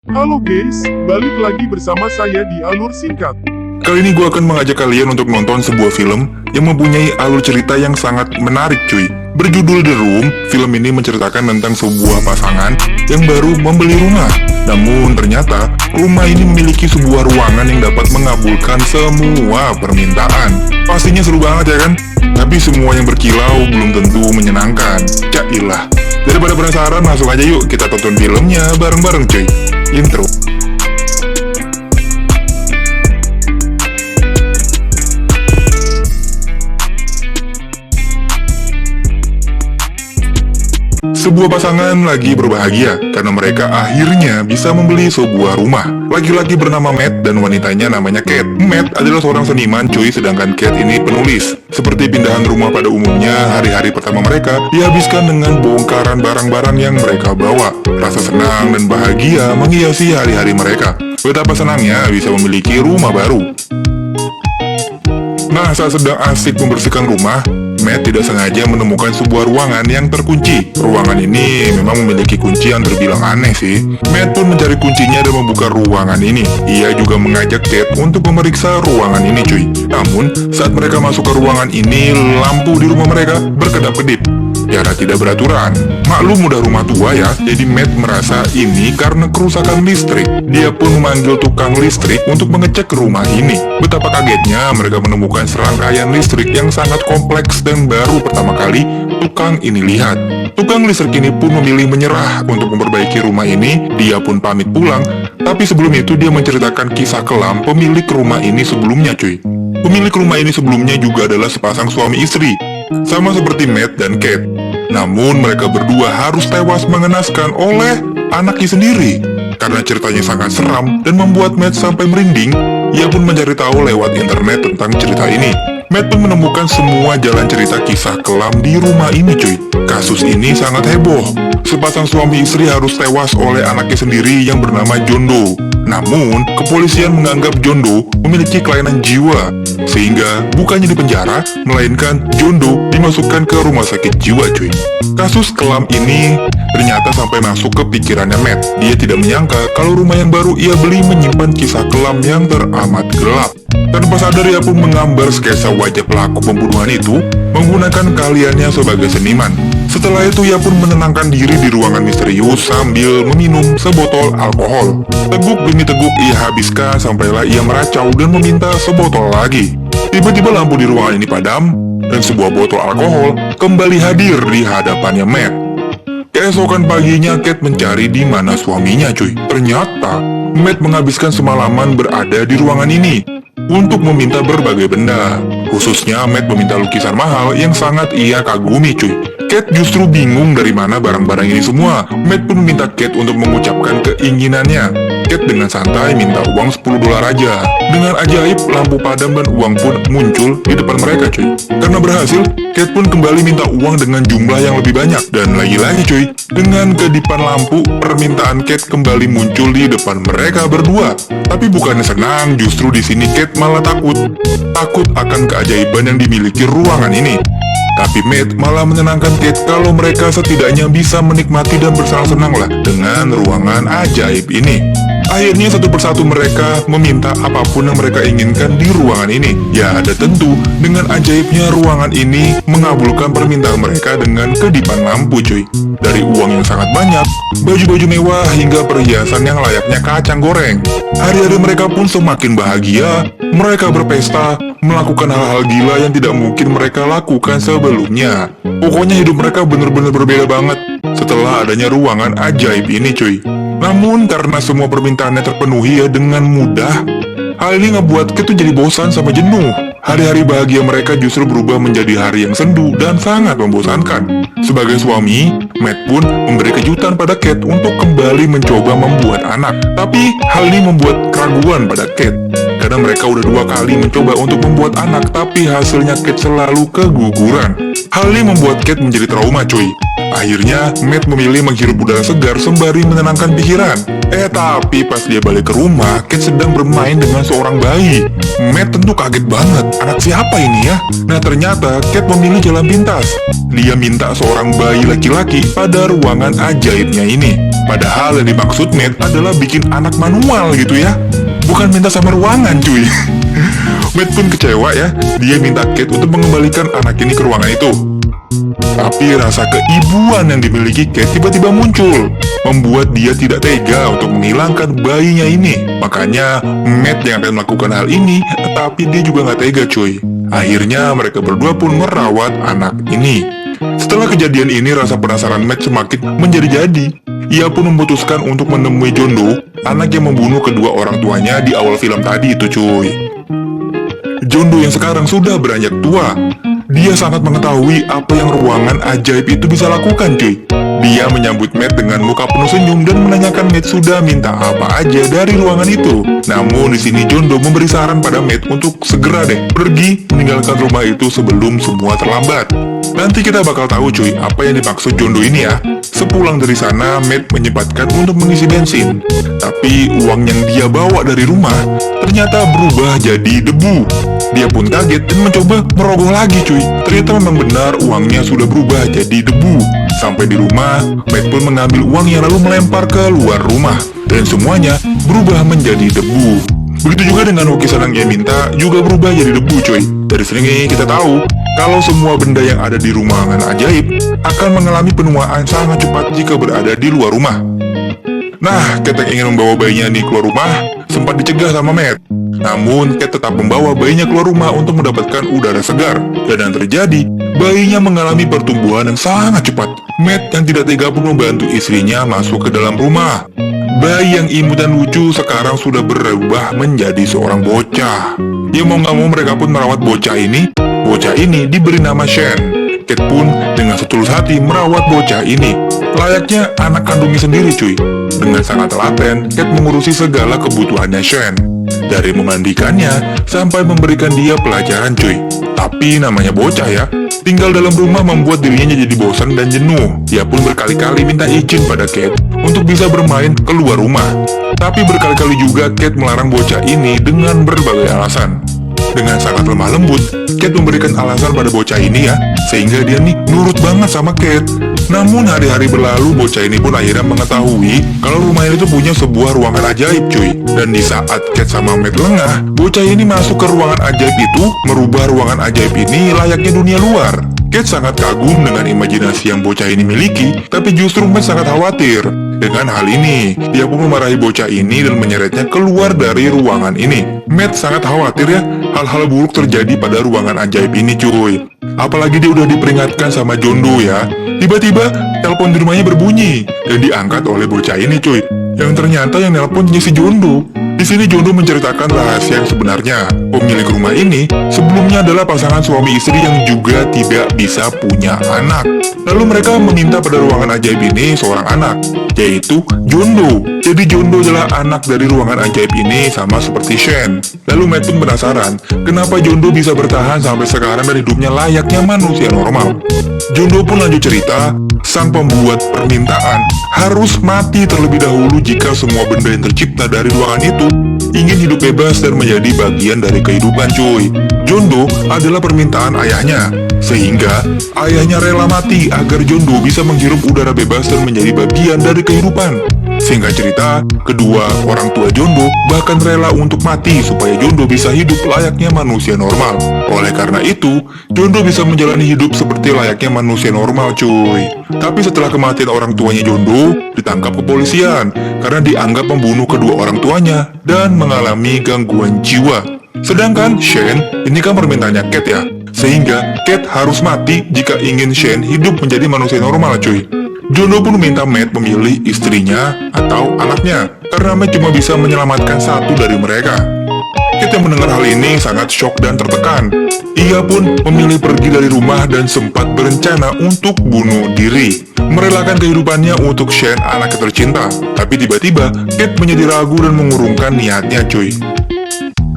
Halo guys, balik lagi bersama saya di Alur Singkat. Kali ini gue akan mengajak kalian untuk nonton sebuah film yang mempunyai alur cerita yang sangat menarik cuy. Berjudul The Room, film ini menceritakan tentang sebuah pasangan yang baru membeli rumah. Namun ternyata rumah ini memiliki sebuah ruangan yang dapat mengabulkan semua permintaan. Pastinya seru banget ya kan? Tapi semua yang berkilau belum tentu menyenangkan. Cailah. Daripada penasaran, langsung aja yuk kita tonton filmnya bareng-bareng cuy. Intro. Sebuah pasangan lagi berbahagia karena mereka akhirnya bisa membeli sebuah rumah. Laki-laki bernama Matt dan wanitanya namanya Kate. Matt adalah seorang seniman cuy, sedangkan Kate ini penulis. Seperti pindahan rumah pada umumnya, hari-hari pertama mereka dihabiskan dengan bongkaran barang-barang yang mereka bawa. Rasa senang dan bahagia menghiasi hari-hari mereka. Betapa senangnya bisa memiliki rumah baru. Nah, saat sedang asik membersihkan rumah, Matt tidak sengaja menemukan sebuah ruangan yang terkunci. Ruangan ini memang memiliki kunci yang terbilang aneh sih. Matt pun mencari kuncinya dan membuka ruangan ini. Ia juga mengajak Kate untuk memeriksa ruangan ini cuy. Namun, saat mereka masuk ke ruangan ini, lampu di rumah mereka berkedap-kedip. Cara tidak beraturan. Maklum udah rumah tua ya, jadi Matt merasa ini karena kerusakan listrik. Dia pun memanggil tukang listrik untuk mengecek rumah ini. Betapa kagetnya mereka menemukan serangkaian listrik yang sangat kompleks dan baru pertama kali tukang ini lihat. Tukang listrik ini pun memilih menyerah untuk memperbaiki rumah ini. Dia pun pamit pulang, tapi sebelum itu dia menceritakan kisah kelam pemilik rumah ini sebelumnya cuy. Pemilik rumah ini sebelumnya juga adalah sepasang suami istri, sama seperti Matt dan Kate. Namun mereka berdua harus tewas mengenaskan oleh anaknya sendiri. Karena ceritanya sangat seram dan membuat Matt sampai merinding, ia pun mencari tahu lewat internet tentang cerita ini. Matt pun menemukan semua jalan cerita kisah kelam di rumah ini cuy. Kasus ini sangat heboh. Sepasang suami istri harus tewas oleh anaknya sendiri yang bernama John Doe. Namun, kepolisian menganggap John Doe memiliki kelainan jiwa, sehingga bukannya dipenjara, melainkan John Doe dimasukkan ke rumah sakit jiwa cuy. Kasus kelam ini ternyata sampai masuk ke pikirannya Matt. Dia tidak menyangka kalau rumah yang baru ia beli menyimpan kisah kelam yang teramat gelap. Tanpa sadar ia pun menggambar sketsa wajah pelaku pembunuhan itu menggunakan keahliannya sebagai seniman. Setelah itu ia pun menenangkan diri di ruangan misterius sambil meminum sebotol alkohol. Teguk demi teguk ia habiskan sampailah ia meracau dan meminta sebotol lagi. Tiba-tiba lampu di ruangan ini padam dan sebuah botol alkohol kembali hadir di hadapannya Matt. Keesokan paginya Kate mencari di mana suaminya cuy. Ternyata Matt menghabiskan semalaman berada di ruangan ini untuk meminta berbagai benda. Khususnya Matt meminta lukisan mahal yang sangat ia kagumi cuy. Kate justru bingung dari mana barang-barang ini semua. Matt pun meminta Kate untuk mengucapkan keinginannya. Kate dengan santai minta uang $10 aja. Dengan ajaib, lampu padam dan uang pun muncul di depan mereka cuy. Karena berhasil, Kate pun kembali minta uang dengan jumlah yang lebih banyak. Dan lagi-lagi cuy, dengan kedipan lampu, permintaan Kate kembali muncul di depan mereka berdua. Tapi bukannya senang, justru di sini Kate malah takut. Takut akan keajaiban yang dimiliki ruangan ini. Tapi Matt malah menenangkan Kate kalau mereka setidaknya bisa menikmati dan bersenang-senang lah dengan ruangan ajaib ini. Akhirnya satu persatu mereka meminta apapun yang mereka inginkan di ruangan ini. Ya ada tentu, dengan ajaibnya ruangan ini mengabulkan permintaan mereka dengan kedipan lampu cuy. Dari uang yang sangat banyak, baju-baju mewah hingga perhiasan yang layaknya kacang goreng. Hari-hari mereka pun semakin bahagia. Mereka berpesta, melakukan hal-hal gila yang tidak mungkin mereka lakukan sebelumnya. Pokoknya hidup mereka benar-benar berbeda banget setelah adanya ruangan ajaib ini cuy. Namun karena semua permintaannya terpenuhi ya dengan mudah, hal ini ngebuat Kate tuh jadi bosan sama jenuh. Hari-hari bahagia mereka justru berubah menjadi hari yang sendu dan sangat membosankan. Sebagai suami, Matt pun memberi kejutan pada Kate untuk kembali mencoba membuat anak. Tapi hal ini membuat keraguan pada Kate. Karena mereka udah 2 kali mencoba untuk membuat anak, tapi hasilnya Kate selalu keguguran. Hal ini membuat Kate menjadi trauma cuy. Akhirnya, Matt memilih menghirup udara segar sembari menenangkan pikiran. Tapi pas dia balik ke rumah, Kate sedang bermain dengan seorang bayi. Matt tentu kaget banget, anak siapa ini ya? Nah ternyata Kate memilih jalan pintas. Dia minta seorang bayi laki-laki pada ruangan ajaibnya ini. Padahal yang dimaksud Matt adalah bikin anak manual gitu ya. Bukan minta sama ruangan cuy. Matt pun kecewa ya. Dia minta Kate untuk mengembalikan anak ini ke ruangan itu. Tapi rasa keibuan yang dimiliki Kate tiba-tiba muncul, membuat dia tidak tega untuk menghilangkan bayinya ini. Makanya Matt yang akan melakukan hal ini, tapi dia juga nggak tega cuy. Akhirnya mereka berdua pun merawat anak ini. Setelah kejadian ini, rasa penasaran Matt semakin menjadi-jadi. Ia pun memutuskan untuk menemui John Doe, anak yang membunuh kedua orang tuanya di awal film tadi itu cuy. John Doe yang sekarang sudah beranjak tua. Dia sangat mengetahui apa yang ruangan ajaib itu bisa lakukan cuy. Dia menyambut Matt dengan muka penuh senyum dan menanyakan Matt sudah minta apa aja dari ruangan itu. Namun di sini John Doe memberi saran pada Matt untuk segera deh pergi meninggalkan rumah itu sebelum semua terlambat. Nanti kita bakal tahu cuy apa yang dimaksud John Doe ini ya. Sepulang dari sana, Matt menyempatkan untuk mengisi bensin. Tapi uang yang dia bawa dari rumah ternyata berubah jadi debu. Dia pun kaget dan mencoba merogoh lagi cuy. Ternyata memang benar uangnya sudah berubah jadi debu. Sampai di rumah, Matt pun mengambil uangnya lalu melempar ke luar rumah. Dan semuanya berubah menjadi debu. Begitu juga dengan lukisan yang dia minta juga berubah jadi debu cuy. Dari sini kita tahu kalau semua benda yang ada di ruangan ajaib akan mengalami penuaan sangat cepat jika berada di luar rumah. Nah, Kate yang ingin membawa bayinya di keluar rumah sempat dicegah sama Matt. Namun, Kate tetap membawa bayinya keluar rumah untuk mendapatkan udara segar. Dan yang terjadi, bayinya mengalami pertumbuhan yang sangat cepat. Matt yang tidak tega pun membantu istrinya masuk ke dalam rumah. Bayi yang imut dan lucu sekarang sudah berubah menjadi seorang bocah. Ya mau nggak mau mereka pun merawat bocah ini. Bocah ini diberi nama Shane. Kate pun dengan setulus hati merawat bocah ini. Layaknya anak kandungnya sendiri cuy. Dengan sangat telaten, Kate mengurusi segala kebutuhannya Shane. Dari memandikannya, sampai memberikan dia pelajaran cuy. Tapi namanya bocah ya, tinggal dalam rumah membuat dirinya jadi bosan dan jenuh. Dia pun berkali-kali minta izin pada Kate untuk bisa bermain keluar rumah. Tapi berkali-kali juga Kate melarang bocah ini dengan berbagai alasan. Dengan sangat lemah lembut, Kate memberikan alasan pada bocah ini ya, sehingga dia nih nurut banget sama Kate. Namun hari-hari berlalu, bocah ini pun akhirnya mengetahui kalau rumah ini tuh punya sebuah ruangan ajaib cuy. Dan di saat Kate sama Matt lengah, bocah ini masuk ke ruangan ajaib itu, merubah ruangan ajaib ini layaknya dunia luar. Kate sangat kagum dengan imajinasi yang bocah ini miliki, tapi justru Matt sangat khawatir. Dengan hal ini, dia pun memarahi bocah ini dan menyeretnya keluar dari ruangan ini. Matt sangat khawatir ya, hal-hal buruk terjadi pada ruangan ajaib ini cuy. Apalagi dia udah diperingatkan sama John Doe ya. Tiba-tiba, telepon di rumahnya berbunyi dan diangkat oleh bocah ini cuy. Yang ternyata yang nelpon si John Doe. Di sini John Doe menceritakan rahasia yang sebenarnya. Pemilik rumah ini sebelumnya adalah pasangan suami istri yang juga tidak bisa punya anak. Lalu mereka meminta pada ruangan ajaib ini seorang anak, yaitu John Doe. Jadi John Doe adalah anak dari ruangan ajaib ini sama seperti Shane. Lalu Matt pun penasaran, kenapa John Doe bisa bertahan sampai sekarang dan hidupnya layaknya manusia normal. John Doe pun lanjut cerita, sang pembuat permintaan harus mati terlebih dahulu jika semua benda yang tercipta dari ruangan itu ingin hidup bebas dan menjadi bagian dari kehidupan cuy. John Doe adalah permintaan ayahnya, sehingga ayahnya rela mati agar John Doe bisa menghirup udara bebas dan menjadi bagian dari kehidupan. Singkat cerita, kedua orang tua John Doe bahkan rela untuk mati supaya John Doe bisa hidup layaknya manusia normal. Oleh karena itu, John Doe bisa menjalani hidup seperti layaknya manusia normal cuy. Tapi setelah kematian orang tuanya John Doe, ditangkap kepolisian karena dianggap membunuh kedua orang tuanya dan mengalami gangguan jiwa. Sedangkan Shane, ini kan permintaannya Kate ya, sehingga Kate harus mati jika ingin Shane hidup menjadi manusia normal cuy. John Doe pun minta Matt memilih istrinya atau anaknya, karena Matt cuma bisa menyelamatkan satu dari mereka. Kate yang mendengar hal ini sangat shock dan tertekan. Ia pun memilih pergi dari rumah dan sempat berencana untuk bunuh diri, merelakan kehidupannya untuk Shane anaknya tercinta. Tapi tiba-tiba Kate menjadi ragu dan mengurungkan niatnya cuy.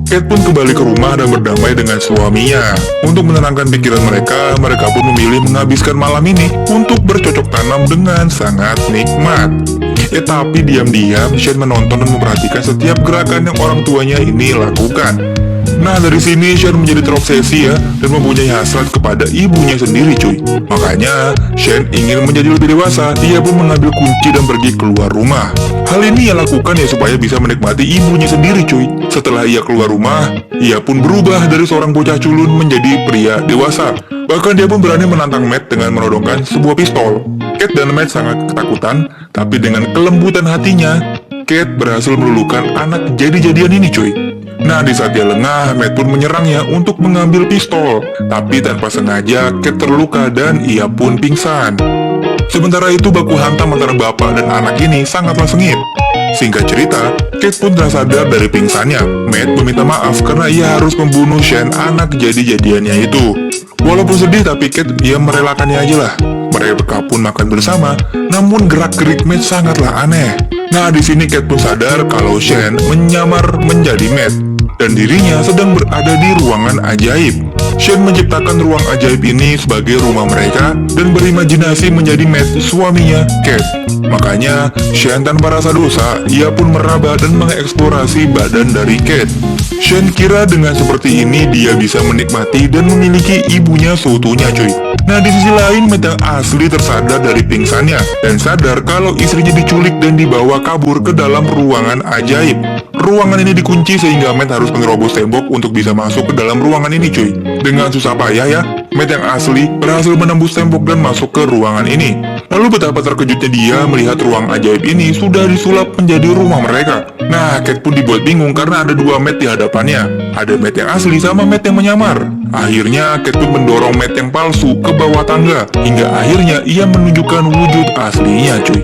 Kate pun kembali ke rumah dan berdamai dengan suaminya. Untuk menenangkan pikiran mereka, mereka pun memilih menghabiskan malam ini untuk bercocok tanam dengan sangat nikmat. Tapi diam-diam Shane menonton dan memperhatikan setiap gerakan yang orang tuanya ini lakukan. Nah dari sini Shen menjadi terobsesi ya, dan mempunyai hasrat kepada ibunya sendiri cuy. Makanya Shen ingin menjadi lebih dewasa. Ia pun mengambil kunci dan pergi keluar rumah. Hal ini ia lakukan ya supaya bisa menikmati ibunya sendiri cuy. Setelah ia keluar rumah, ia pun berubah dari seorang bocah culun menjadi pria dewasa. Bahkan dia pun berani menantang Matt dengan menodongkan sebuah pistol. Kate dan Matt sangat ketakutan, tapi dengan kelembutan hatinya, Kate berhasil meluluhkan anak jadi-jadian ini cuy. Nah di saat dia lengah, Matt pun menyerangnya untuk mengambil pistol. Tapi tanpa sengaja, Kate terluka dan ia pun pingsan. Sementara itu baku hantam antara bapak dan anak ini sangatlah sengit. Singkat cerita, Kate pun telah sadar dari pingsannya. Matt meminta maaf karena ia harus membunuh Shen, anak jadi-jadiannya itu. Walaupun sedih tapi Kate ia merelakannya aja lah. Mereka pun makan bersama, namun gerak-gerik Matt sangatlah aneh. Nah di sini Kate pun sadar kalau Shen menyamar menjadi Matt dan dirinya sedang berada di ruangan ajaib. Shen menciptakan ruang ajaib ini sebagai rumah mereka dan berimajinasi menjadi Matt, suaminya Kate. Makanya Shen tanpa rasa dosa, ia pun meraba dan mengeksplorasi badan dari Kate. Shen kira dengan seperti ini dia bisa menikmati dan memiliki ibunya seutuhnya cuy. Nah di sisi lain Matt yang asli tersadar dari pingsannya dan sadar kalau istrinya diculik dan dibawa kabur ke dalam ruangan ajaib. Ruangan ini dikunci sehingga Matt harus menerobos tembok untuk bisa masuk ke dalam ruangan ini cuy. Dengan susah payah ya, Matt yang asli berhasil menembus tembok dan masuk ke ruangan ini. Lalu betapa terkejutnya dia melihat ruang ajaib ini sudah disulap menjadi rumah mereka. Nah, Kate pun dibuat bingung karena ada dua Matt di hadapannya. Ada Matt yang asli sama Matt yang menyamar. Akhirnya, Kate pun mendorong Matt yang palsu ke bawah tangga. Hingga akhirnya ia menunjukkan wujud aslinya cuy.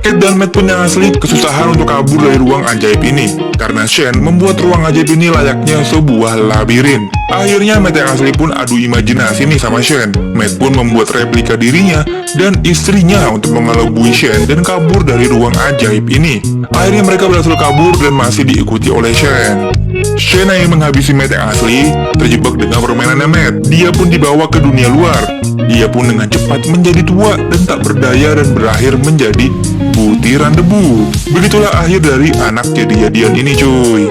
Kate dan Matt pun yang asli kesusahan untuk kabur dari ruang ajaib ini karena Shen membuat ruang ajaib ini layaknya sebuah labirin. Akhirnya Matt yang asli pun adu imajinasi nih sama Shen. Matt pun membuat replika dirinya dan istrinya untuk mengelabui Shen dan kabur dari ruang ajaib ini. Akhirnya mereka berhasil kabur dan masih diikuti oleh Shen. Shen yang menghabisi Matt yang asli terjebak dengan permainannya Matt. Dia pun dibawa ke dunia luar. Dia pun dengan cepat menjadi tua dan tak berdaya dan berakhir menjadi butiran debu. Begitulah akhir dari anak jadi-jadian ini cuy.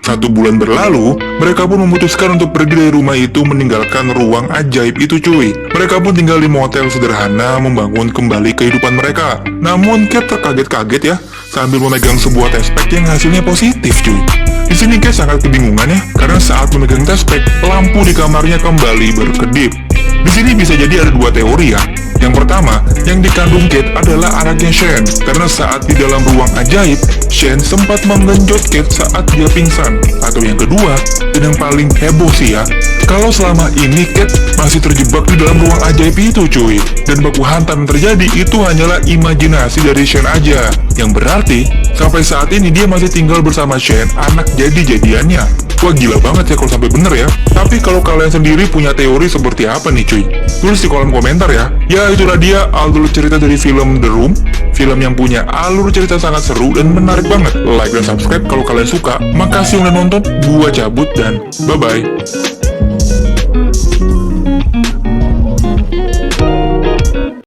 1 bulan berlalu, mereka pun memutuskan untuk pergi dari rumah itu meninggalkan ruang ajaib itu cuy. Mereka pun tinggal di motel sederhana membangun kembali kehidupan mereka. Namun Kate terkaget-kaget ya sambil memegang sebuah tespek yang hasilnya positif cuy. Di sini Kate sangat kebingungan ya karena saat memegang tespek, lampu di kamarnya kembali berkedip. Di sini bisa jadi ada dua teori ya. Yang pertama, yang dikandung Kate adalah anaknya Shen. Karena saat di dalam ruang ajaib, Shen sempat menggenjot Kate saat dia pingsan. Atau yang kedua, dan yang paling heboh sih ya, kalau selama ini Kate masih terjebak di dalam ruang ajaib itu cuy. Dan baku hantam yang terjadi itu hanyalah imajinasi dari Shen aja. Yang berarti, sampai saat ini dia masih tinggal bersama Shen, anak jadi-jadiannya. Wah gila banget ya kalau sampai bener ya. Tapi kalau kalian sendiri punya teori seperti apa nih cuy? Tulis di kolom komentar ya. Ya itulah dia alur cerita dari film The Room. Film yang punya alur cerita sangat seru dan menarik banget. Like dan subscribe kalau kalian suka. Makasih udah nonton. Gua cabut dan bye-bye.